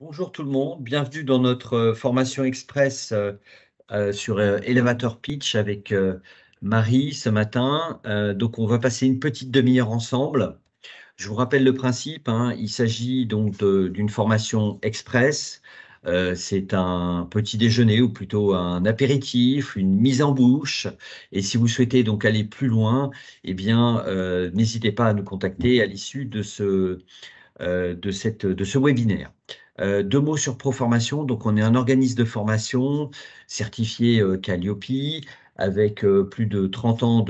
Bonjour tout le monde, bienvenue dans notre formation express sur Elevator Pitch avec Marie ce matin. Donc on va passer une petite demi-heure ensemble. Je vous rappelle le principe, hein, il s'agit donc d'une formation express. C'est un petit déjeuner ou plutôt un apéritif, une mise en bouche. Et si vous souhaitez donc aller plus loin, eh bien n'hésitez pas à nous contacter à l'issue de ce webinaire. Deux mots sur Proformation. Donc, on est un organisme de formation certifié Calliope avec plus de 30 ans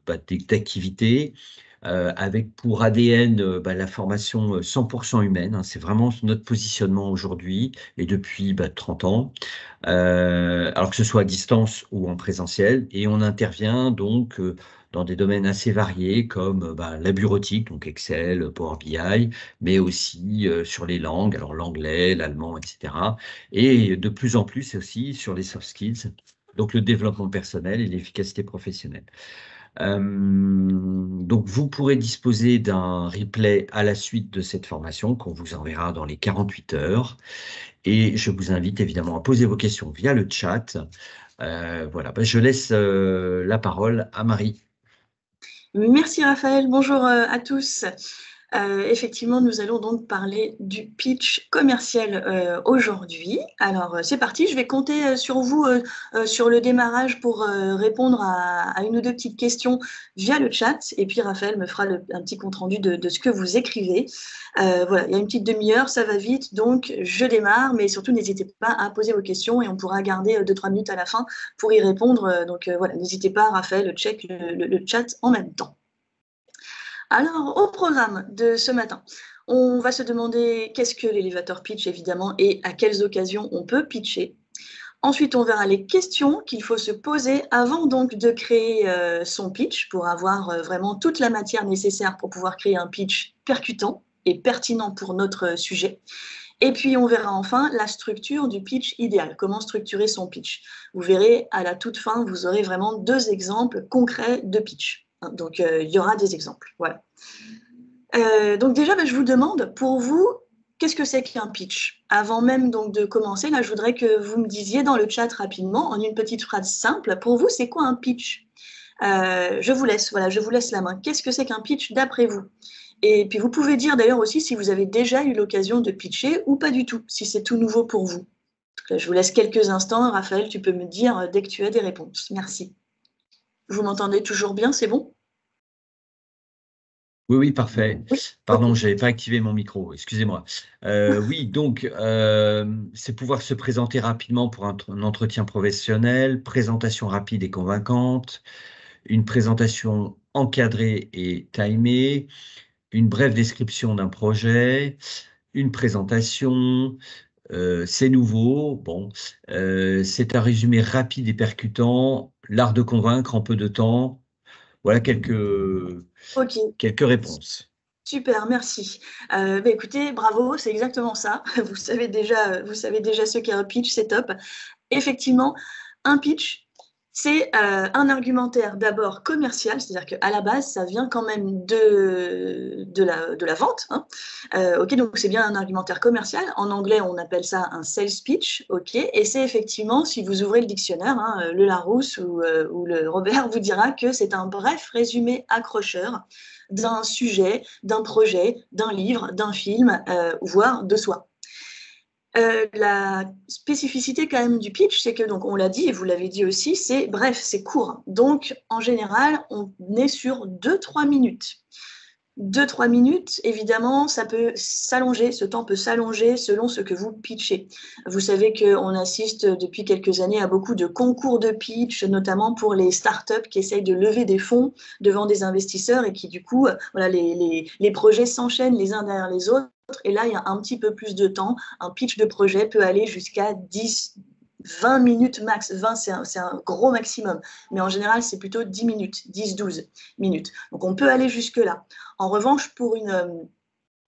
d'activité, avec pour ADN la formation 100% humaine. Hein. C'est vraiment notre positionnement aujourd'hui et depuis 30 ans, alors que ce soit à distance ou en présentiel. Et on intervient donc dans des domaines assez variés comme la bureautique, donc Excel, Power BI, mais aussi sur les langues, alors l'anglais, l'allemand, etc. Et de plus en plus aussi sur les soft skills, donc le développement personnel et l'efficacité professionnelle. Donc vous pourrez disposer d'un replay à la suite de cette formation qu'on vous enverra dans les 48 heures. Et je vous invite évidemment à poser vos questions via le chat. Voilà, je laisse la parole à Marie. Merci Raphaël, bonjour à tous. Effectivement, nous allons donc parler du pitch commercial aujourd'hui. Alors, c'est parti, je vais compter sur vous sur le démarrage pour répondre à une ou deux petites questions via le chat. Et puis, Raphaël me fera un petit compte-rendu de ce que vous écrivez. Voilà, il y a une petite demi-heure, ça va vite, donc je démarre. Mais surtout, n'hésitez pas à poser vos questions et on pourra garder 2-3 minutes à la fin pour y répondre. Donc, voilà, n'hésitez pas, Raphaël, check le chat en même temps. Alors, au programme de ce matin, on va se demander qu'est-ce que l'élévateur pitch, évidemment, et à quelles occasions on peut pitcher. Ensuite, on verra les questions qu'il faut se poser avant donc de créer son pitch pour avoir vraiment toute la matière nécessaire pour pouvoir créer un pitch percutant et pertinent pour notre sujet. Et puis, on verra enfin la structure du pitch idéal, comment structurer son pitch. Vous verrez, à la toute fin, vous aurez vraiment 2 exemples concrets de pitch. Donc, il y aura des exemples. Voilà. Donc déjà, je vous demande, pour vous, qu'est-ce que c'est qu'un pitch? Avant même donc de commencer, là, je voudrais que vous me disiez dans le chat rapidement, en une petite phrase simple, pour vous, c'est quoi un pitch? Je vous laisse la main. Qu'est-ce que c'est qu'un pitch d'après vous? Et puis, vous pouvez dire d'ailleurs aussi si vous avez déjà eu l'occasion de pitcher ou pas du tout, si c'est tout nouveau pour vous. Là, je vous laisse quelques instants. Raphaël, tu peux me dire dès que tu as des réponses. Merci. Vous m'entendez toujours bien, c'est bon? Oui, parfait. Oui. Pardon, Ok. je n'avais pas activé mon micro, excusez-moi. Oui, donc, c'est pouvoir se présenter rapidement pour un entretien professionnel, présentation rapide et convaincante, une présentation encadrée et timée, une brève description d'un projet, une présentation, c'est nouveau, bon, c'est un résumé rapide et percutant, l'art de convaincre en peu de temps. Voilà Ok. quelques réponses. Super, merci. Écoutez, bravo, c'est exactement ça. Vous savez déjà ce qu'est un pitch, c'est top. Effectivement, un pitch, c'est un argumentaire d'abord commercial, c'est-à-dire qu'à la base, ça vient quand même de la vente. Hein. Ok, donc c'est bien un argumentaire commercial. En anglais, on appelle ça un sales pitch. Ok, et c'est effectivement, si vous ouvrez le dictionnaire, hein, le Larousse ou le Robert vous dira que c'est un bref résumé accrocheur d'un sujet, d'un projet, d'un livre, d'un film, voire de soi. La spécificité quand même du pitch, c'est que, donc on l'a dit et vous l'avez dit aussi, c'est bref, c'est court. Donc en général, on est sur 2-3 minutes. 2-3 minutes, évidemment, ça peut s'allonger, ce temps peut s'allonger selon ce que vous pitchez. Vous savez qu'on assiste depuis quelques années à beaucoup de concours de pitch, notamment pour les startups qui essayent de lever des fonds devant des investisseurs et qui, du coup, voilà, les projets s'enchaînent les uns derrière les autres. Et là, il y a un petit peu plus de temps. Un pitch de projet peut aller jusqu'à 20 minutes max. 20, c'est un gros maximum. Mais en général, c'est plutôt 10 minutes, 10-12 minutes. Donc, on peut aller jusque-là. En revanche, pour une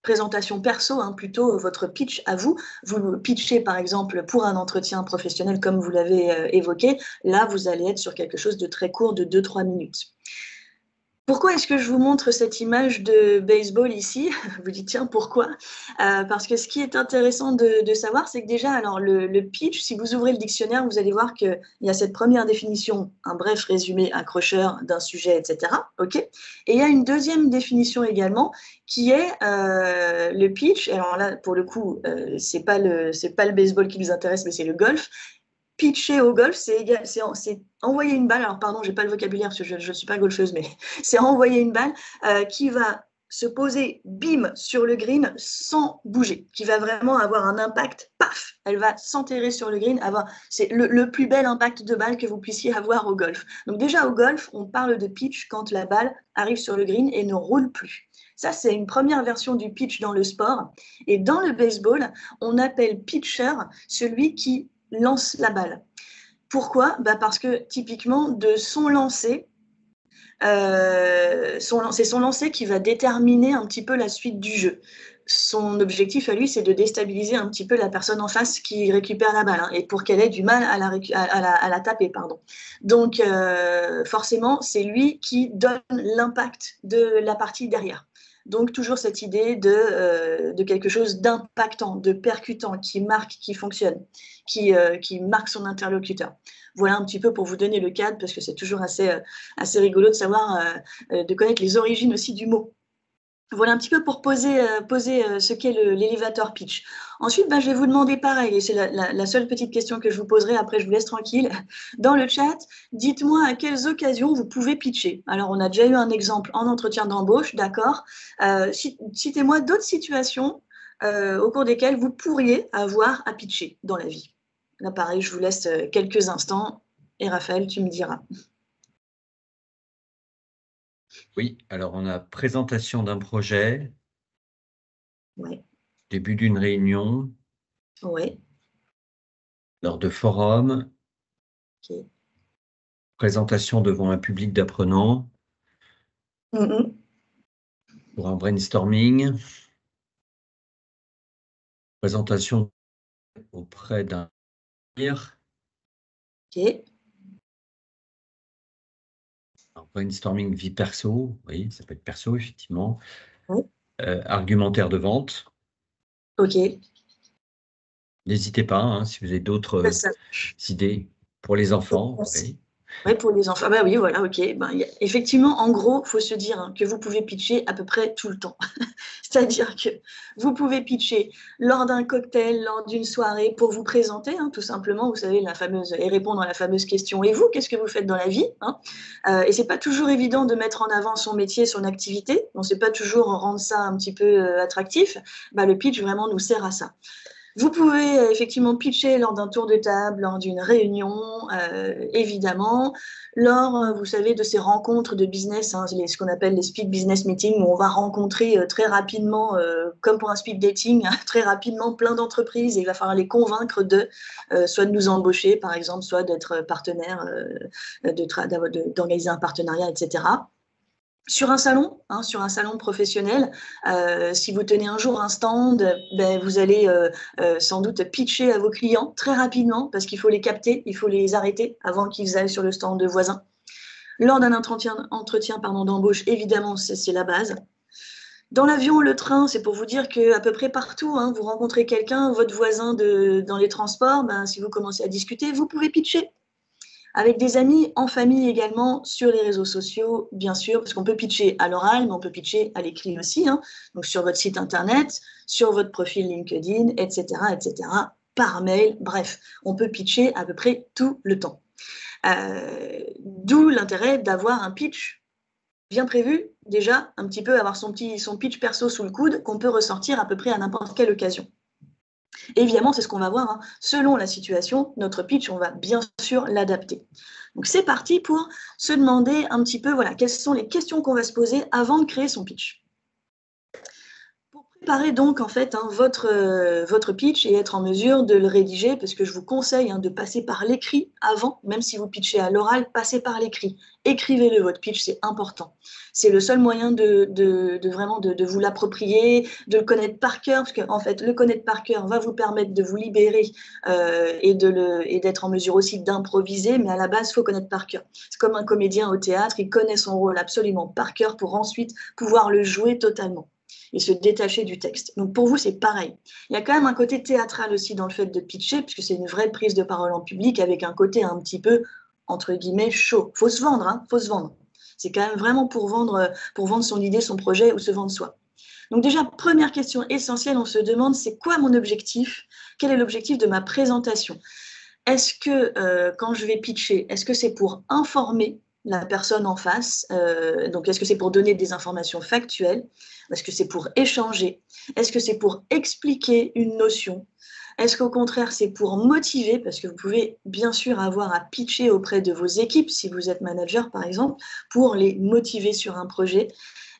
présentation perso, hein, plutôt votre pitch à vous, vous pitchez par exemple pour un entretien professionnel comme vous l'avez évoqué, là, vous allez être sur quelque chose de très court, de 2-3 minutes. Pourquoi est-ce que je vous montre cette image de baseball ici? Vous dites, tiens, pourquoi? Parce que ce qui est intéressant de savoir, c'est que déjà, alors le pitch, si vous ouvrez le dictionnaire, vous allez voir qu'il y a cette première définition, un bref résumé accrocheur d'un sujet, etc. OK? Et il y a une deuxième définition également, qui est le pitch. Alors là, pour le coup, c'est pas le baseball qui nous intéresse, mais c'est le golf. Pitcher au golf, c'est envoyer une balle. Alors, pardon, je n'ai pas le vocabulaire parce que je ne suis pas golfeuse, mais c'est envoyer une balle qui va se poser, bim, sur le green sans bouger, qui va vraiment avoir un impact, paf, elle va s'enterrer sur le green. C'est le plus bel impact de balle que vous puissiez avoir au golf. Donc déjà, au golf, on parle de pitch quand la balle arrive sur le green et ne roule plus. Ça, c'est une première version du pitch dans le sport. Et dans le baseball, on appelle pitcher celui qui lance la balle. Pourquoi? Parce que typiquement, de son lancer, c'est son lancer qui va déterminer un petit peu la suite du jeu. Son objectif à lui, c'est de déstabiliser un petit peu la personne en face qui récupère la balle, et pour qu'elle ait du mal à la taper. Pardon. Donc, forcément, c'est lui qui donne l'impact de la partie derrière. Donc, toujours cette idée de quelque chose d'impactant, de percutant, qui marque, qui fonctionne, qui marque son interlocuteur. Voilà un petit peu pour vous donner le cadre, parce que c'est toujours assez rigolo de savoir, de connaître les origines aussi du mot. Voilà un petit peu pour poser ce qu'est l'élévateur pitch. Ensuite, je vais vous demander pareil, et c'est la seule petite question que je vous poserai, après je vous laisse tranquille. Dans le chat, dites-moi à quelles occasions vous pouvez pitcher. Alors, on a déjà eu un exemple en entretien d'embauche, d'accord. Citez-moi d'autres situations au cours desquelles vous pourriez avoir à pitcher dans la vie. Là, pareil, je vous laisse quelques instants, et Raphaël, tu me diras. Oui, alors on a présentation d'un projet, Ouais. début d'une réunion, Ouais. lors de forums, Okay. présentation devant un public d'apprenants, pour un brainstorming, présentation auprès d'un peer, Okay. brainstorming vie perso, oui, ça peut être perso, effectivement. Ouais. Argumentaire de vente. Ok. N'hésitez pas, si vous avez d'autres idées pour les enfants. Oui. Oui, pour les enfants. Oui, voilà, ok. Effectivement, en gros, il faut se dire que vous pouvez pitcher à peu près tout le temps. C'est-à-dire que vous pouvez pitcher lors d'un cocktail, lors d'une soirée, pour vous présenter, tout simplement, vous savez, et répondre à la fameuse question « Et vous, qu'est-ce que vous faites dans la vie ?» Et c'est pas toujours évident de mettre en avant son métier, son activité. On ne sait pas toujours rendre ça un petit peu attractif. Le pitch, vraiment, nous sert à ça. Vous pouvez effectivement pitcher lors d'un tour de table, lors d'une réunion, évidemment, lors, vous savez, de ces rencontres de business, ce qu'on appelle les speed business meetings, où on va rencontrer très rapidement, comme pour un speed dating, très rapidement plein d'entreprises, et il va falloir les convaincre soit de nous embaucher, par exemple, soit d'être partenaire, d'organiser un partenariat, etc. Sur un salon professionnel, si vous tenez un jour un stand, vous allez sans doute pitcher à vos clients très rapidement, parce qu'il faut les capter, il faut les arrêter avant qu'ils aillent sur le stand de voisins. Lors d'un entretien d'embauche, évidemment, c'est la base. Dans l'avion, le train, c'est pour vous dire qu'à peu près partout, vous rencontrez quelqu'un, votre voisin dans les transports, si vous commencez à discuter, vous pouvez pitcher. Avec des amis, en famille également, sur les réseaux sociaux, bien sûr, parce qu'on peut pitcher à l'oral, mais on peut pitcher à l'écrit aussi, donc sur votre site internet, sur votre profil LinkedIn, etc., par mail, bref, on peut pitcher à peu près tout le temps. D'où l'intérêt d'avoir un pitch bien prévu, déjà, un petit peu avoir son pitch perso sous le coude, qu'on peut ressortir à peu près à n'importe quelle occasion. Évidemment, c'est ce qu'on va voir. Selon la situation, notre pitch, on va bien sûr l'adapter. Donc, c'est parti pour se demander un petit peu, quelles sont les questions qu'on va se poser avant de créer son pitch. Pour préparer donc en fait votre pitch et être en mesure de le rédiger, parce que je vous conseille de passer par l'écrit avant, même si vous pitchez à l'oral, passez par l'écrit. Écrivez-le, votre pitch, c'est important. C'est le seul moyen de vous l'approprier, de le connaître par cœur, parce qu'en fait, le connaître par cœur va vous permettre de vous libérer et d'être en mesure aussi d'improviser, mais à la base, il faut connaître par cœur. C'est comme un comédien au théâtre, il connaît son rôle absolument par cœur pour ensuite pouvoir le jouer totalement et se détacher du texte. Donc pour vous, c'est pareil. Il y a quand même un côté théâtral aussi dans le fait de pitcher, puisque c'est une vraie prise de parole en public avec un côté un petit peu, entre guillemets, chaud. Faut se vendre, faut se vendre. C'est quand même vraiment pour vendre son idée, son projet ou se vendre soi. Donc déjà, première question essentielle, on se demande, c'est quoi mon objectif? Quel est l'objectif de ma présentation? Est-ce que quand je vais pitcher, est-ce que c'est pour informer la personne en face, donc est-ce que c'est pour donner des informations factuelles? Est-ce que c'est pour échanger? Est-ce que c'est pour expliquer une notion? Est-ce qu'au contraire, c'est pour motiver? Parce que vous pouvez bien sûr avoir à pitcher auprès de vos équipes, si vous êtes manager par exemple, pour les motiver sur un projet.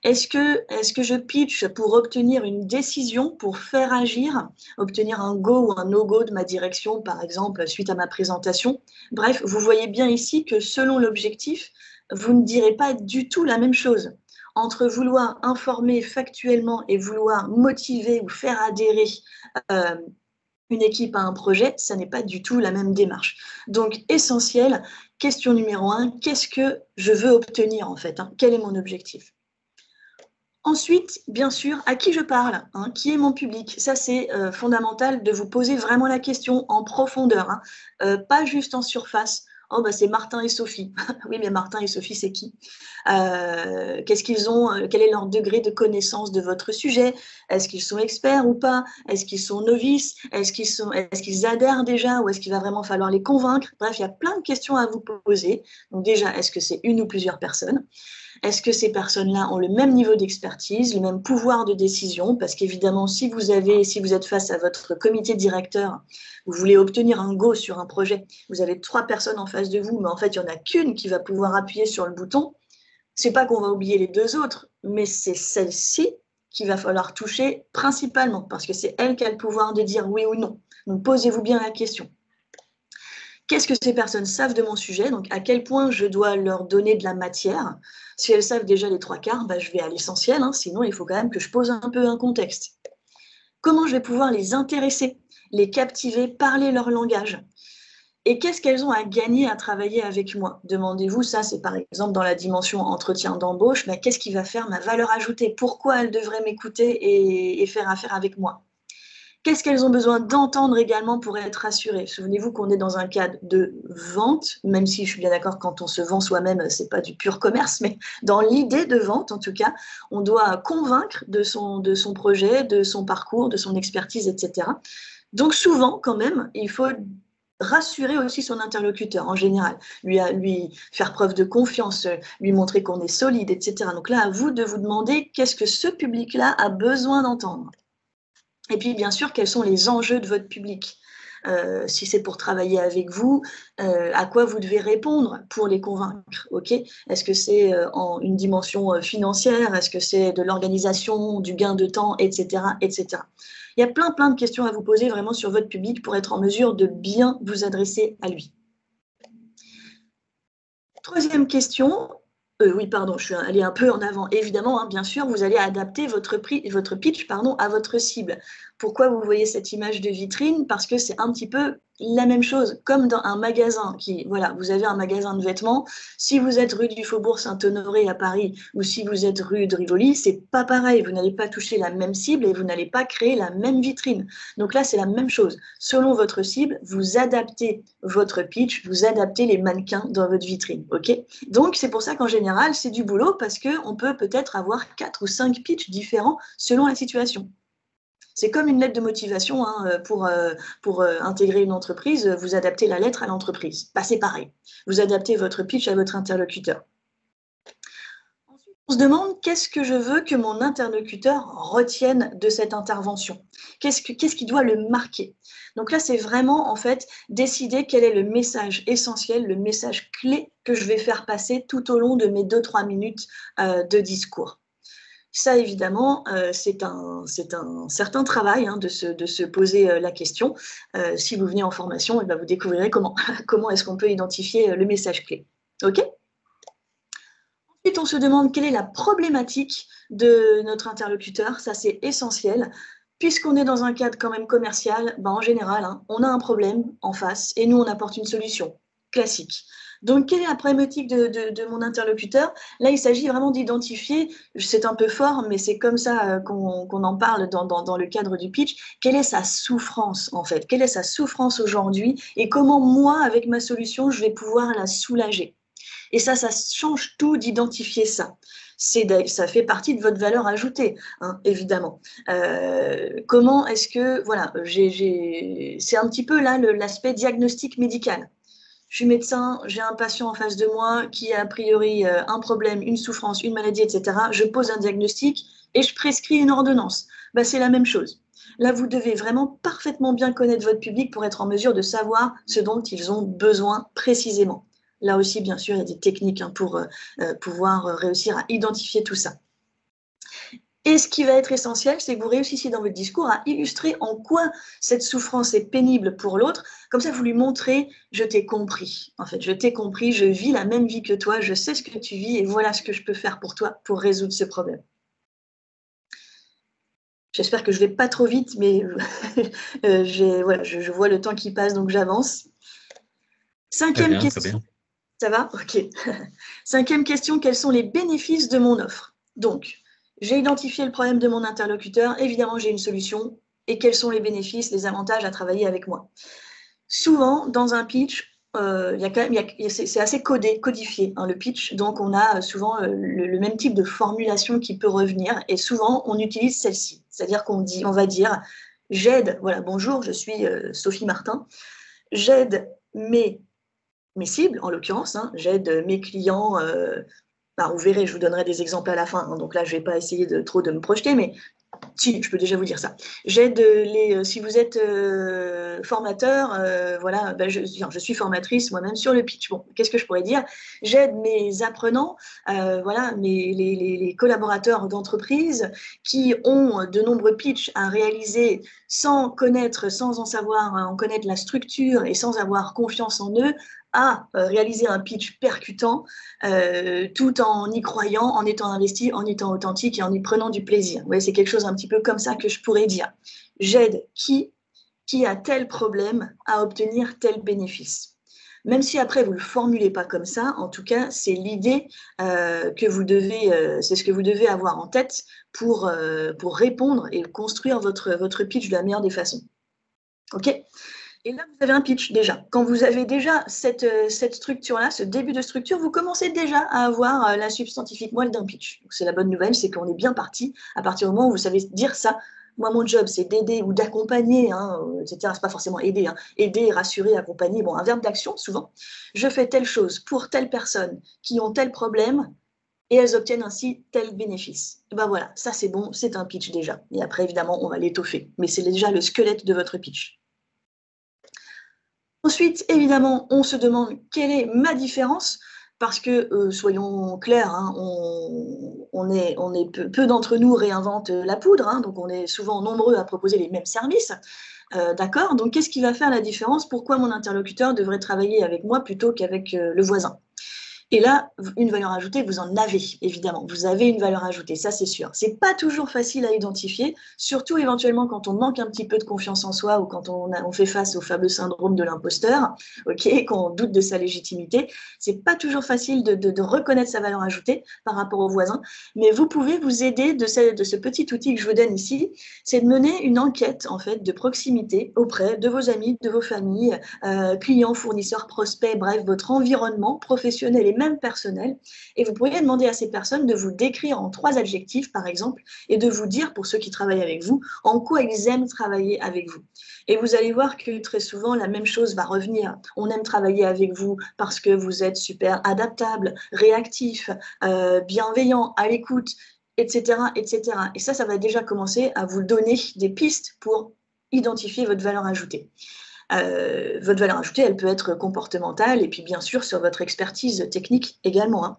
Est-ce que je pitch pour obtenir une décision, pour faire agir, obtenir un go ou un no-go de ma direction, par exemple, suite à ma présentation? Bref, vous voyez bien ici que selon l'objectif, vous ne direz pas du tout la même chose. Entre vouloir informer factuellement et vouloir motiver ou faire adhérer une équipe à un projet, ça n'est pas du tout la même démarche. Donc, essentiel, question numéro 1, qu'est-ce que je veux obtenir en fait? Quel est mon objectif? Ensuite, bien sûr, à qui je parle, qui est mon public? Ça, c'est fondamental de vous poser vraiment la question en profondeur, pas juste en surface. Oh, bah, c'est Martin et Sophie. Oui, mais Martin et Sophie, c'est qui? Qu'est-ce qu'ils ont? Quel est leur degré de connaissance de votre sujet? Est-ce qu'ils sont experts ou pas? Est-ce qu'ils sont novices? Est-ce qu'ils adhèrent déjà ou est-ce qu'il va vraiment falloir les convaincre? Bref, il y a plein de questions à vous poser. Donc déjà, est-ce que c'est une ou plusieurs personnes? Est-ce que ces personnes-là ont le même niveau d'expertise, le même pouvoir de décision? Parce qu'évidemment, si vous êtes face à votre comité directeur, vous voulez obtenir un go sur un projet, vous avez 3 personnes en face de vous, mais en fait, il n'y en a qu'une qui va pouvoir appuyer sur le bouton. C'est pas qu'on va oublier les 2 autres, mais c'est celle-ci qu'il va falloir toucher principalement, parce que c'est elle qui a le pouvoir de dire oui ou non. Donc, posez-vous bien la question. Qu'est-ce que ces personnes savent de mon sujet? Donc, à quel point je dois leur donner de la matière? Si elles savent déjà les 3/4, je vais à l'essentiel, sinon il faut quand même que je pose un peu un contexte. Comment je vais pouvoir les intéresser, les captiver, parler leur langage? Et qu'est-ce qu'elles ont à gagner à travailler avec moi? Demandez-vous, ça c'est par exemple dans la dimension entretien d'embauche, mais qu'est-ce qui va faire ma valeur ajoutée? Pourquoi elles devraient m'écouter et faire affaire avec moi? Qu'est-ce qu'elles ont besoin d'entendre également pour être rassurées? Souvenez-vous qu'on est dans un cadre de vente, même si je suis bien d'accord, quand on se vend soi-même, c'est pas du pur commerce, mais dans l'idée de vente, en tout cas, on doit convaincre de son projet, de son parcours, de son expertise, etc. Donc souvent, quand même, il faut rassurer aussi son interlocuteur en général, lui faire preuve de confiance, lui montrer qu'on est solide, etc. Donc là, à vous de vous demander qu'est-ce que ce public-là a besoin d'entendre. Et puis, bien sûr, quels sont les enjeux de votre public? Si c'est pour travailler avec vous, à quoi vous devez répondre pour les convaincre? Est-ce que c'est en une dimension financière? Est-ce que c'est de l'organisation, du gain de temps, etc., etc. Il y a plein de questions à vous poser vraiment sur votre public pour être en mesure de bien vous adresser à lui. Troisième question. Oui, pardon, je suis allée un peu en avant. Évidemment, bien sûr, vous allez adapter votre pitch à votre cible. Pourquoi vous voyez cette image de vitrine? Parce que c'est un petit peu la même chose, comme dans un magasin vous avez un magasin de vêtements. Si vous êtes rue du Faubourg Saint-Honoré à Paris ou si vous êtes rue de Rivoli, c'est pas pareil. Vous n'allez pas toucher la même cible et vous n'allez pas créer la même vitrine. Donc là, c'est la même chose. Selon votre cible, vous adaptez votre pitch, vous adaptez les mannequins dans votre vitrine. Donc, c'est pour ça qu'en général, c'est du boulot parce qu'on peut peut-être avoir 4 ou 5 pitchs différents selon la situation. C'est comme une lettre de motivation pour intégrer une entreprise, vous adaptez la lettre à l'entreprise. C'est pareil. Vous adaptez votre pitch à votre interlocuteur. Ensuite, on se demande qu'est-ce que je veux que mon interlocuteur retienne de cette intervention? Qu'est-ce qui doit le marquer? Donc là, c'est vraiment en fait décider quel est le message essentiel, le message clé que je vais faire passer tout au long de mes 2-3 minutes de discours. Ça, évidemment, c'est un certain travail hein, de se poser la question. Si vous venez en formation, eh ben, vous découvrirez comment, comment est-ce qu'on peut identifier le message clé. OK? Ensuite, on se demande quelle est la problématique de notre interlocuteur. Ça, c'est essentiel. Puisqu'on est dans un cadre quand même commercial, ben, en général, hein, on a un problème en face et nous, on apporte une solution classique. Donc, quelle est la problématique de mon interlocuteur? Là, il s'agit vraiment d'identifier, c'est un peu fort, mais c'est comme ça qu'on en parle dans le cadre du pitch, quelle est sa souffrance en fait? Quelle est sa souffrance aujourd'hui et comment moi, avec ma solution, je vais pouvoir la soulager? Et ça change tout d'identifier ça. Ça fait partie de votre valeur ajoutée, hein, évidemment. Comment est-ce que, voilà, c'est un petit peu là l'aspect diagnostic médical. Je suis médecin, j'ai un patient en face de moi qui a priori un problème, une souffrance, une maladie, etc. Je pose un diagnostic et je prescris une ordonnance. Ben, c'est la même chose. Là, vous devez vraiment parfaitement bien connaître votre public pour être en mesure de savoir ce dont ils ont besoin précisément. Là aussi, bien sûr, il y a des techniques hein, pour pouvoir réussir à identifier tout ça. Et ce qui va être essentiel, c'est que vous réussissiez dans votre discours à illustrer en quoi cette souffrance est pénible pour l'autre. Comme ça, vous lui montrez, je t'ai compris. En fait, je t'ai compris, je vis la même vie que toi, je sais ce que tu vis et voilà ce que je peux faire pour toi pour résoudre ce problème. J'espère que je ne vais pas trop vite, mais voilà, je vois le temps qui passe, donc j'avance. Cinquième question. Ça va? Ok. Cinquième question, quels sont les bénéfices de mon offre? Donc, j'ai identifié le problème de mon interlocuteur, évidemment j'ai une solution, et quels sont les bénéfices, les avantages à travailler avec moi? Souvent, dans un pitch, c'est assez codifié, hein, le pitch, donc on a souvent le même type de formulation qui peut revenir, et souvent on utilise celle-ci, c'est-à-dire on va dire, j'aide, voilà, bonjour, je suis Sophie Martin, j'aide mes cibles, en l'occurrence, hein, j'aide mes clients, vous verrez, je vous donnerai des exemples à la fin, hein, donc là je ne vais pas essayer trop de me projeter, mais si, je peux déjà vous dire ça. J'aide si vous êtes formateur, voilà, je suis formatrice moi-même sur le pitch. Bon, qu'est-ce que je pourrais dire? J'aide mes apprenants, voilà, les collaborateurs d'entreprise qui ont de nombreux pitchs à réaliser sans en connaître la structure et sans avoir confiance en eux, à réaliser un pitch percutant tout en y croyant, en étant investi, en étant authentique et en y prenant du plaisir. Vous voyez, c'est quelque chose un petit peu comme ça que je pourrais dire. J'aide qui a tel problème à obtenir tel bénéfice. Même si après vous ne le formulez pas comme ça, en tout cas, c'est l'idée que vous devez, c'est ce que vous devez avoir en tête pour répondre et construire votre pitch de la meilleure des façons. OK ? Et là, vous avez un pitch déjà. Quand vous avez déjà cette structure-là, ce début de structure, vous commencez déjà à avoir la substantifique moelle d'un pitch. C'est la bonne nouvelle, c'est qu'on est bien parti. À partir du moment où vous savez dire ça, moi, mon job, c'est d'aider ou d'accompagner, hein, etc. C'est pas forcément aider, hein. Aider, rassurer, accompagner. Bon, un verbe d'action, souvent. Je fais telle chose pour telle personne qui ont tel problème et elles obtiennent ainsi tel bénéfice. Et ben voilà, ça c'est bon, c'est un pitch déjà. Et après, évidemment, on va l'étoffer. Mais c'est déjà le squelette de votre pitch. Ensuite, évidemment, on se demande quelle est ma différence, parce que, soyons clairs, hein, peu d'entre nous réinventent la poudre, hein, donc on est souvent nombreux à proposer les mêmes services, d'accord? Donc qu'est-ce qui va faire la différence? Pourquoi mon interlocuteur devrait travailler avec moi plutôt qu'avec le voisin? Et là, une valeur ajoutée, vous en avez, évidemment. Vous avez une valeur ajoutée, ça c'est sûr. C'est pas toujours facile à identifier, surtout éventuellement quand on manque un petit peu de confiance en soi ou quand on fait face au fameux syndrome de l'imposteur, ok, qu'on doute de sa légitimité. C'est pas toujours facile de reconnaître sa valeur ajoutée par rapport aux voisins, mais vous pouvez vous aider de ce petit outil que je vous donne ici, c'est de mener une enquête en fait de proximité auprès de vos amis, de vos familles, clients, fournisseurs, prospects, bref, votre environnement professionnel et même personnel, et vous pourriez demander à ces personnes de vous décrire en 3 adjectifs, par exemple, et de vous dire, pour ceux qui travaillent avec vous, en quoi ils aiment travailler avec vous. Et vous allez voir que très souvent, la même chose va revenir. On aime travailler avec vous parce que vous êtes super adaptable, réactif, bienveillant, à l'écoute, etc., etc. Et ça va déjà commencer à vous donner des pistes pour identifier votre valeur ajoutée. Votre valeur ajoutée, elle peut être comportementale et puis bien sûr sur votre expertise technique également, hein.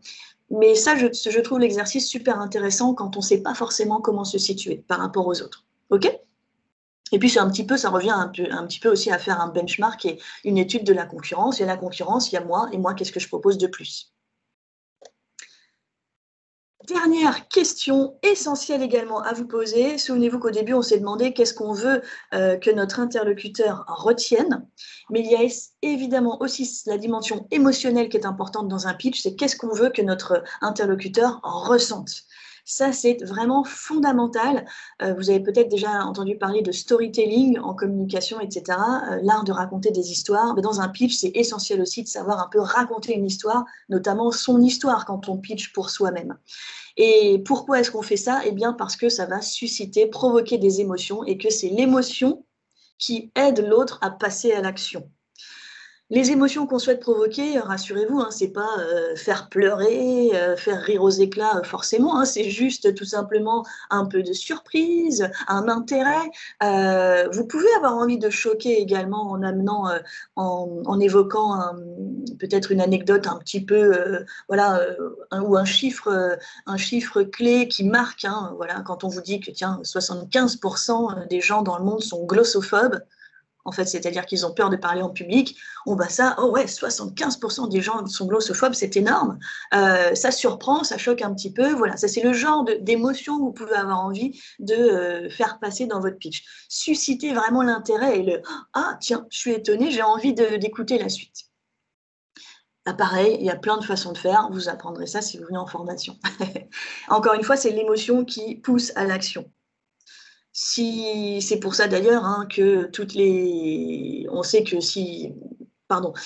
Mais ça, je trouve l'exercice super intéressant quand on ne sait pas forcément comment se situer par rapport aux autres. OK? Et puis, ça revient un petit peu aussi à faire un benchmark et une étude de la concurrence. Il y a la concurrence, il y a moi, et moi, qu'est-ce que je propose de plus? Dernière question essentielle également à vous poser. Souvenez-vous qu'au début, on s'est demandé qu'est-ce qu'on veut que notre interlocuteur retienne. Mais il y a évidemment aussi la dimension émotionnelle qui est importante dans un pitch, c'est qu'est-ce qu'on veut que notre interlocuteur ressente. Ça, c'est vraiment fondamental. Vous avez peut-être déjà entendu parler de storytelling en communication, etc., l'art de raconter des histoires. Mais dans un pitch, c'est essentiel aussi de savoir un peu raconter une histoire, notamment son histoire quand on pitch pour soi-même. Et pourquoi est-ce qu'on fait ça? Eh bien, parce que ça va susciter, provoquer des émotions et que c'est l'émotion qui aide l'autre à passer à l'action. Les émotions qu'on souhaite provoquer, rassurez-vous, hein, c'est pas faire pleurer, faire rire aux éclats forcément, hein, c'est juste tout simplement un peu de surprise, un intérêt. Vous pouvez avoir envie de choquer également en amenant, en évoquant peut-être une anecdote un petit peu, voilà, ou un chiffre clé qui marque. Hein, voilà, quand on vous dit que tiens, 75% des gens dans le monde sont glossophobes. En fait, c'est-à-dire qu'ils ont peur de parler en public. Oh bah ça, oh ouais, 75% des gens sont glossophobes, c'est énorme. Ça surprend, ça choque un petit peu. Voilà, ça c'est le genre d'émotion que vous pouvez avoir envie de faire passer dans votre pitch. Susciter vraiment l'intérêt et le « Ah tiens, je suis étonné, j'ai envie d'écouter la suite ». Là, pareil, il y a plein de façons de faire. Vous apprendrez ça si vous venez en formation. Encore une fois, c'est l'émotion qui pousse à l'action. Si c'est pour ça d'ailleurs hein, que on sait que si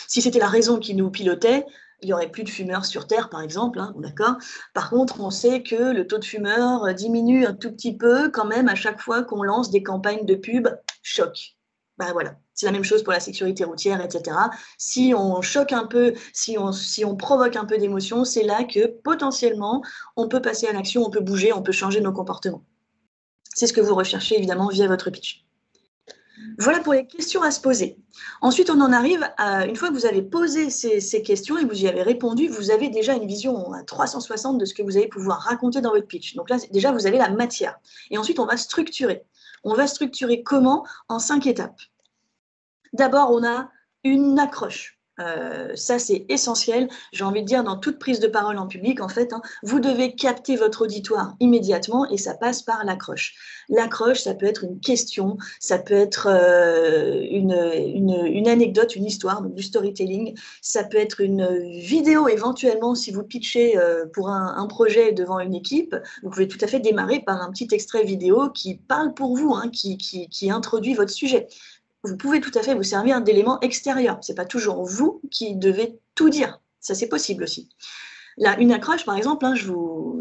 c'était la raison qui nous pilotait, il n'y aurait plus de fumeurs sur Terre, par exemple, hein, d'accord. Par contre, on sait que le taux de fumeurs diminue un tout petit peu quand même à chaque fois qu'on lance des campagnes de pub choc. Ben voilà, c'est la même chose pour la sécurité routière, etc. Si on choque un peu, si on provoque un peu d'émotion, c'est là que potentiellement on peut passer à l'action, on peut bouger, on peut changer nos comportements. C'est ce que vous recherchez évidemment via votre pitch. Voilà pour les questions à se poser. Ensuite, on en arrive à, une fois que vous avez posé ces questions et que vous y avez répondu, vous avez déjà une vision à 360 de ce que vous allez pouvoir raconter dans votre pitch. Donc là, déjà, vous avez la matière. Et ensuite, on va structurer. On va structurer comment? En 5 étapes. D'abord, on a une accroche. Ça, c'est essentiel. J'ai envie de dire, dans toute prise de parole en public, en fait, hein, vous devez capter votre auditoire immédiatement et ça passe par l'accroche. L'accroche, ça peut être une question, ça peut être une anecdote, une histoire, donc du storytelling. Ça peut être une vidéo éventuellement si vous pitchez pour un projet devant une équipe. Vous pouvez tout à fait démarrer par un petit extrait vidéo qui parle pour vous, hein, qui introduit votre sujet. Vous pouvez tout à fait vous servir d'éléments extérieurs. Ce n'est pas toujours vous qui devez tout dire. Ça, c'est possible aussi. Là, une accroche, par exemple, hein,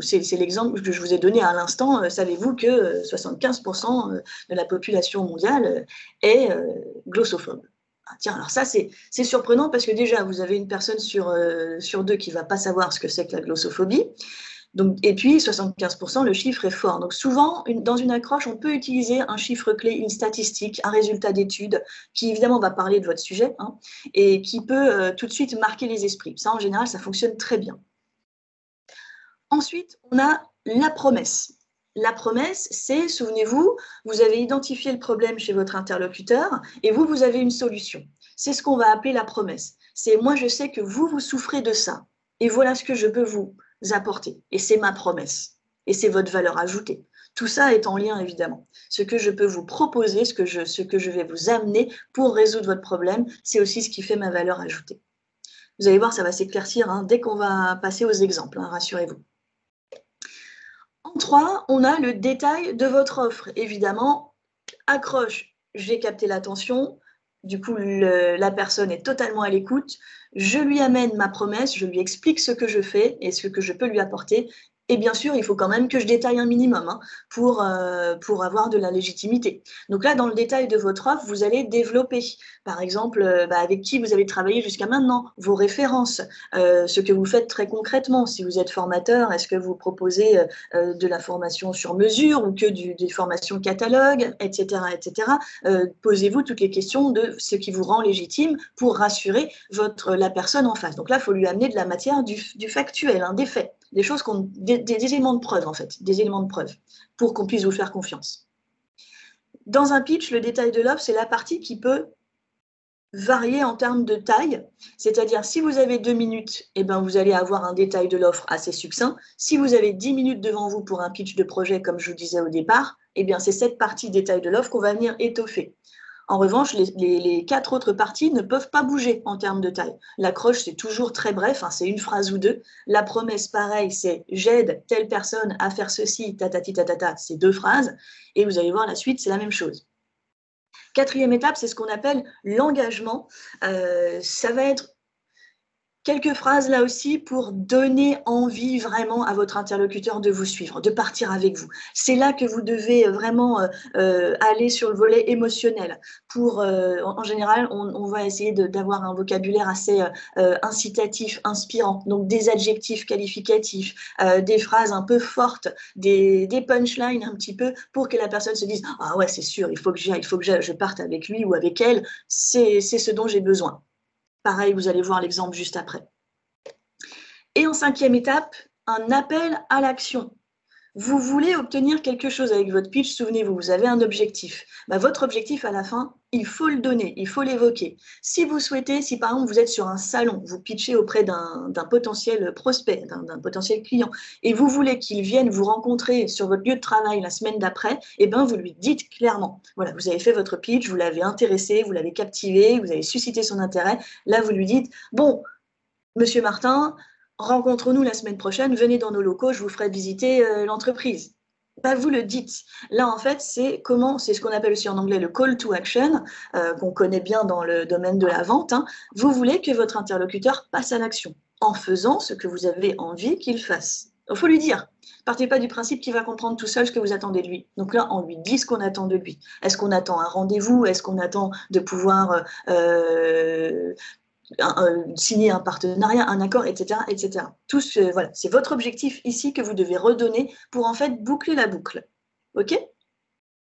c'est l'exemple que je vous ai donné à l'instant. Savez-vous que 75% de la population mondiale est glossophobe? Ah, tiens, alors ça, c'est surprenant parce que déjà, vous avez une personne sur deux qui ne va pas savoir ce que c'est que la glossophobie. Donc, et puis, 75%, le chiffre est fort. Donc, souvent, dans une accroche, on peut utiliser un chiffre clé, une statistique, un résultat d'étude qui, évidemment, va parler de votre sujet hein, et qui peut tout de suite marquer les esprits. Ça, en général, ça fonctionne très bien. Ensuite, on a la promesse. La promesse, c'est, souvenez-vous, vous avez identifié le problème chez votre interlocuteur et vous avez une solution. C'est ce qu'on va appeler la promesse. C'est moi, je sais que vous souffrez de ça et voilà ce que je peux vous apporter. Et c'est ma promesse. Et c'est votre valeur ajoutée. Tout ça est en lien, évidemment. Ce que je peux vous proposer, ce que je vais vous amener pour résoudre votre problème, c'est aussi ce qui fait ma valeur ajoutée. Vous allez voir, ça va s'éclaircir hein, dès qu'on va passer aux exemples, hein, rassurez-vous. En 3, on a le détail de votre offre. Évidemment, accroche, j'ai capté l'attention. Du coup, la personne est totalement à l'écoute. Je lui amène ma promesse, je lui explique ce que je fais et ce que je peux lui apporter. Et bien sûr, il faut quand même que je détaille un minimum hein, pour avoir de la légitimité. Donc là, dans le détail de votre offre, vous allez développer, par exemple, avec qui vous avez travaillé jusqu'à maintenant, vos références, ce que vous faites très concrètement. Si vous êtes formateur, est-ce que vous proposez de la formation sur mesure ou que des formations catalogues, etc. etc. Posez-vous toutes les questions de ce qui vous rend légitime pour rassurer la personne en face. Donc là, il faut lui amener de la matière, du factuel, hein, des faits. des choses des éléments de preuve en fait, des éléments de preuve pour qu'on puisse vous faire confiance. Dans un pitch, le détail de l'offre, c'est la partie qui peut varier en termes de taille, c'est-à-dire si vous avez 2 minutes, eh ben, vous allez avoir un détail de l'offre assez succinct. Si vous avez 10 minutes devant vous pour un pitch de projet, comme je vous disais au départ, eh bien, c'est cette partie détail de l'offre qu'on va venir étoffer. En revanche, les 4 autres parties ne peuvent pas bouger en termes de taille. L'accroche, c'est toujours très bref, hein, c'est une phrase ou deux. La promesse, pareil, c'est « j'aide telle personne à faire ceci, tatati tatata », c'est 2 phrases. Et vous allez voir la suite, c'est la même chose. Quatrième étape, c'est ce qu'on appelle l'engagement. Ça va être quelques phrases là aussi pour donner envie vraiment à votre interlocuteur de vous suivre, de partir avec vous. C'est là que vous devez vraiment aller sur le volet émotionnel. En général, on va essayer d'avoir un vocabulaire assez incitatif, inspirant, donc des adjectifs qualificatifs, des phrases un peu fortes, des punchlines un petit peu pour que la personne se dise « Ah ouais, c'est sûr, il faut que je parte avec lui ou avec elle, c'est ce dont j'ai besoin ». Pareil, vous allez voir l'exemple juste après. Et en 5e étape, un appel à l'action. Vous voulez obtenir quelque chose avec votre pitch, souvenez-vous, vous avez un objectif. Votre objectif à la fin, il faut le donner, il faut l'évoquer. Si vous souhaitez, si par exemple vous êtes sur un salon, vous pitchez auprès d'un potentiel prospect, d'un potentiel client, et vous voulez qu'il vienne vous rencontrer sur votre lieu de travail la semaine d'après, eh ben vous lui dites clairement, voilà, vous avez fait votre pitch, vous l'avez intéressé, vous l'avez captivé, vous avez suscité son intérêt, là vous lui dites, bon, Monsieur Martin, rencontrons-nous la semaine prochaine, venez dans nos locaux, je vous ferai visiter l'entreprise. Vous le dites. Là, en fait, c'est ce qu'on appelle aussi en anglais le call to action, qu'on connaît bien dans le domaine de la vente. Hein. Vous voulez que votre interlocuteur passe à l'action en faisant ce que vous avez envie qu'il fasse. Il faut lui dire. Partez pas du principe qu'il va comprendre tout seul ce que vous attendez de lui. Donc là, on lui dit ce qu'on attend de lui. Est-ce qu'on attend un rendez-vous? Est-ce qu'on attend de pouvoir signer un partenariat, un accord, etc. etc. Voilà, c'est votre objectif ici que vous devez redonner pour en fait boucler la boucle. OK ?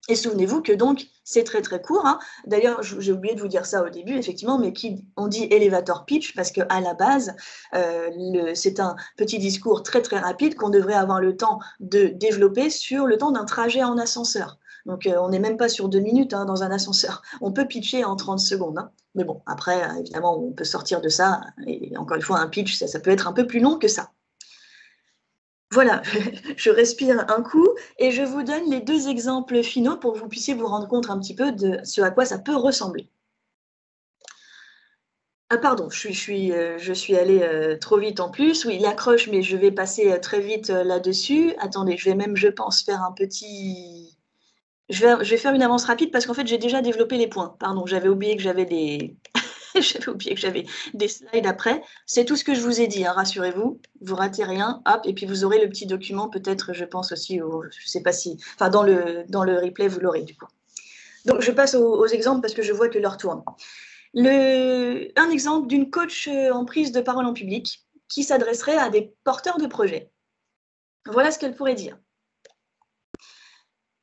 Et souvenez-vous que donc, c'est très très court. Hein. D'ailleurs, j'ai oublié de vous dire ça au début, effectivement, mais on dit elevator pitch parce qu'à la base, c'est un petit discours très très rapide qu'on devrait avoir le temps de développer sur le temps d'un trajet en ascenseur. Donc, on n'est même pas sur 2 minutes hein, dans un ascenseur. On peut pitcher en 30 secondes. Hein. Mais bon, après, évidemment, on peut sortir de ça. Et encore une fois, un pitch, ça peut être un peu plus long que ça. Voilà, je respire un coup et je vous donne les 2 exemples finaux pour que vous puissiez vous rendre compte un petit peu de ce à quoi ça peut ressembler. Ah pardon, je suis allée trop vite en plus. Oui, l'accroche, mais je vais passer très vite là-dessus. Attendez, je vais même, je pense, faire un petit... Je vais faire une avance rapide parce qu'en fait, j'ai déjà développé les points. Pardon, j'avais oublié que j'avais des... J'avais oublié que j'avais des slides après. C'est tout ce que je vous ai dit, hein, rassurez-vous. Vous ratez rien, hop, et puis vous aurez le petit document, peut-être, je pense aussi, je ne sais pas si... Enfin, dans le replay, vous l'aurez, du coup. Donc, je passe aux exemples parce que je vois que l'heure tourne. Un exemple d'une coach en prise de parole en public qui s'adresserait à des porteurs de projets. Voilà ce qu'elle pourrait dire.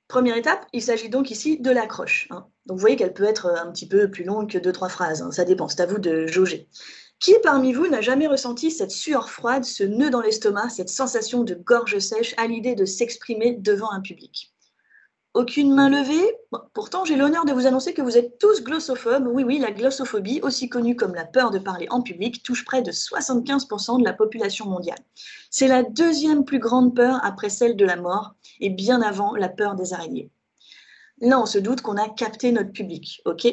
Première étape, il s'agit donc ici de l'accroche. Hein. Donc vous voyez qu'elle peut être un petit peu plus longue que 2-3 phrases, hein. Ça dépend, c'est à vous de jauger. Qui parmi vous n'a jamais ressenti cette sueur froide, ce nœud dans l'estomac, cette sensation de gorge sèche à l'idée de s'exprimer devant un public? Aucune main levée? Bon, pourtant, j'ai l'honneur de vous annoncer que vous êtes tous glossophobes. Oui, oui, la glossophobie, aussi connue comme la peur de parler en public, touche près de 75% de la population mondiale. C'est la 2e plus grande peur après celle de la mort et bien avant la peur des araignées. Là, on se doute qu'on a capté notre public, ok?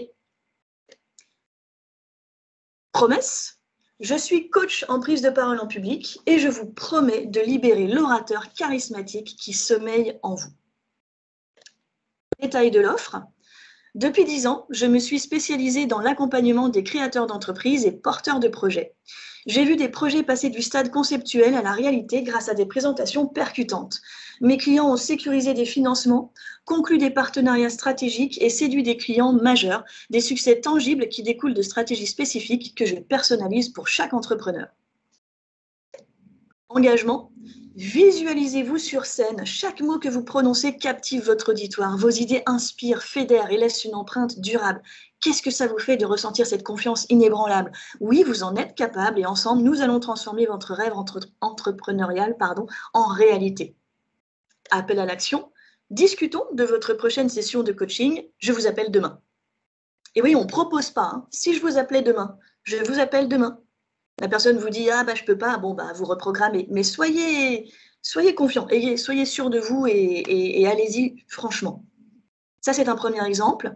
Promesse? Je suis coach en prise de parole en public et je vous promets de libérer l'orateur charismatique qui sommeille en vous. Détail de l'offre. Depuis 10 ans, je me suis spécialisée dans l'accompagnement des créateurs d'entreprises et porteurs de projets. J'ai vu des projets passer du stade conceptuel à la réalité grâce à des présentations percutantes. Mes clients ont sécurisé des financements, conclu des partenariats stratégiques et séduit des clients majeurs, des succès tangibles qui découlent de stratégies spécifiques que je personnalise pour chaque entrepreneur. engagement. Visualisez-vous sur scène. Chaque mot que vous prononcez captive votre auditoire. Vos idées inspirent, fédèrent et laissent une empreinte durable. Qu'est-ce que ça vous fait de ressentir cette confiance inébranlable? Oui, vous en êtes capable et ensemble, nous allons transformer votre rêve entrepreneurial en réalité. Appel à l'action. Discutons de votre prochaine session de coaching. Je vous appelle demain. Et oui, on ne propose pas. Hein. Si je vous appelais demain, je vous appelle demain. La personne vous dit « Ah, je ne peux pas », bon, vous reprogrammez. Mais soyez confiants, soyez sûrs de vous et allez-y franchement. Ça, c'est un premier exemple.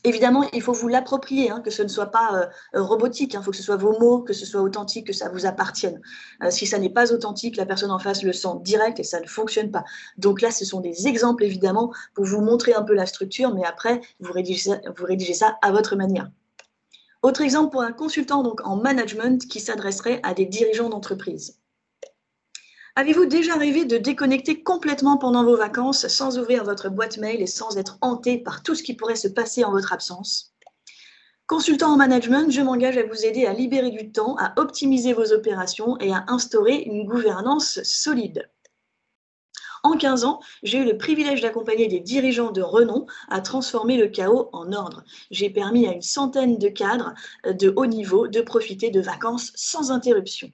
Évidemment, il faut vous l'approprier, hein, que ce ne soit pas robotique. Il faut que ce soit vos mots, que ce soit authentique, que ça vous appartienne. Si ça n'est pas authentique, la personne en face le sent direct et ça ne fonctionne pas. Donc là, ce sont des exemples, évidemment, pour vous montrer un peu la structure, mais après, vous rédigez ça à votre manière. Autre exemple pour un consultant donc, en management qui s'adresserait à des dirigeants d'entreprise. Avez-vous déjà rêvé de déconnecter complètement pendant vos vacances sans ouvrir votre boîte mail et sans être hanté par tout ce qui pourrait se passer en votre absence? Consultant en management, je m'engage à vous aider à libérer du temps, à optimiser vos opérations et à instaurer une gouvernance solide. En 15 ans, j'ai eu le privilège d'accompagner des dirigeants de renom à transformer le chaos en ordre. J'ai permis à une centaine de cadres de haut niveau de profiter de vacances sans interruption.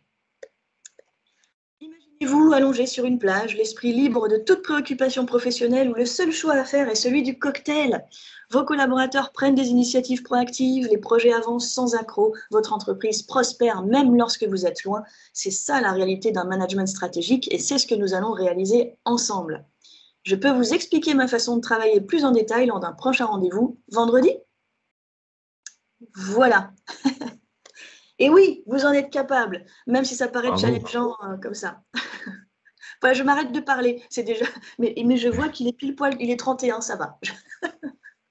Imaginez-vous allongé sur une plage, l'esprit libre de toute préoccupation professionnelle où le seul choix à faire est celui du cocktail. Vos collaborateurs prennent des initiatives proactives, les projets avancent sans accroc, votre entreprise prospère même lorsque vous êtes loin. C'est ça la réalité d'un management stratégique et c'est ce que nous allons réaliser ensemble. Je peux vous expliquer ma façon de travailler plus en détail lors d'un prochain rendez-vous vendredi. Voilà. Et oui, vous en êtes capable, même si ça paraît challengeant comme ça. Voilà, je m'arrête de parler, c'est déjà. Mais je vois qu'il est pile poil, il est 31, ça va.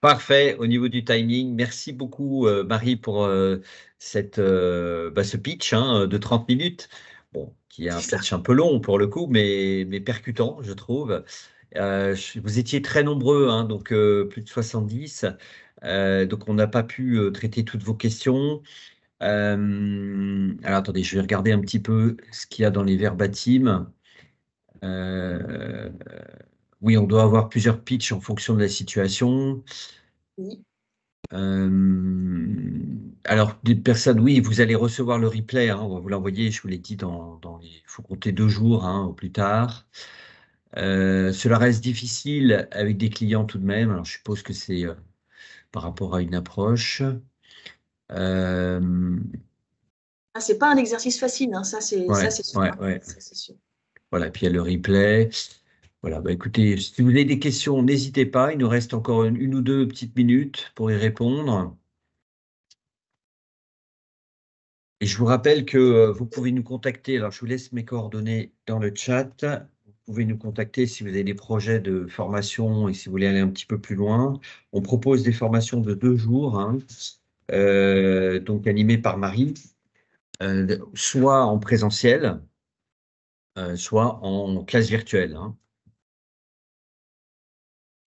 Parfait, au niveau du timing. Merci beaucoup, Marie, pour ce pitch de 30 minutes. Bon, qui est un pitch un peu long pour le coup, mais percutant, je trouve. Vous étiez très nombreux, hein, donc plus de 70. Donc, on n'a pas pu traiter toutes vos questions. Alors, attendez, je vais regarder un petit peu ce qu'il y a dans les verbatim. Oui, on doit avoir plusieurs pitchs en fonction de la situation. Oui. Alors, des personnes, oui, vous allez recevoir le replay, hein, on va vous l'envoyer, je vous l'ai dit, il faut compter 2 jours hein, au plus tard. Cela reste difficile avec des clients tout de même, alors je suppose que c'est par rapport à une approche. C'est pas un exercice facile, hein, ça c'est sûr. Ouais. Sûr. Voilà, puis il y a le replay. Voilà, écoutez, si vous avez des questions, n'hésitez pas. Il nous reste encore une ou deux petites minutes pour y répondre. Et je vous rappelle que vous pouvez nous contacter. Alors, je vous laisse mes coordonnées dans le chat. Vous pouvez nous contacter si vous avez des projets de formation et si vous voulez aller un petit peu plus loin. On propose des formations de 2 jours, hein, donc animées par Marie, soit en présentiel, soit en classe virtuelle. Hein.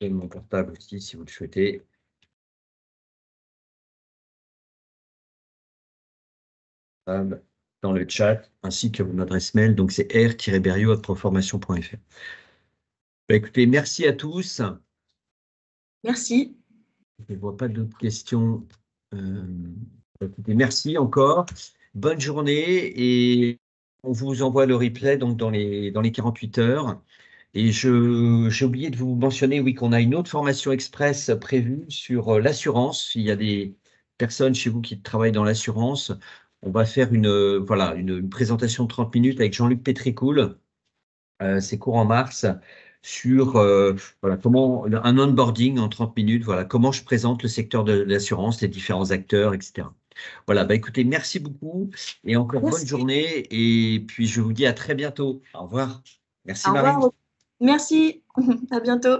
Et mon portable aussi, si vous le souhaitez. Dans le chat, ainsi que mon adresse mail. Donc, c'est r-berio@proformation.fr. Écoutez, merci à tous. Merci. Je ne vois pas d'autres questions. Écoutez, merci encore. Bonne journée et on vous envoie le replay donc, dans les 48 heures. Et j'ai oublié de vous mentionner, oui, qu'on a une autre formation express prévue sur l'assurance. Il y a des personnes chez vous qui travaillent dans l'assurance. On va faire une présentation de 30 minutes avec Jean-Luc Pétricoul. C'est courant mars sur comment un onboarding en 30 minutes, voilà, comment je présente le secteur de l'assurance, les différents acteurs, etc. Voilà, écoutez, merci beaucoup et encore bonne journée et puis je vous dis à très bientôt. Au revoir. Merci Marie. Au revoir. Merci, à bientôt.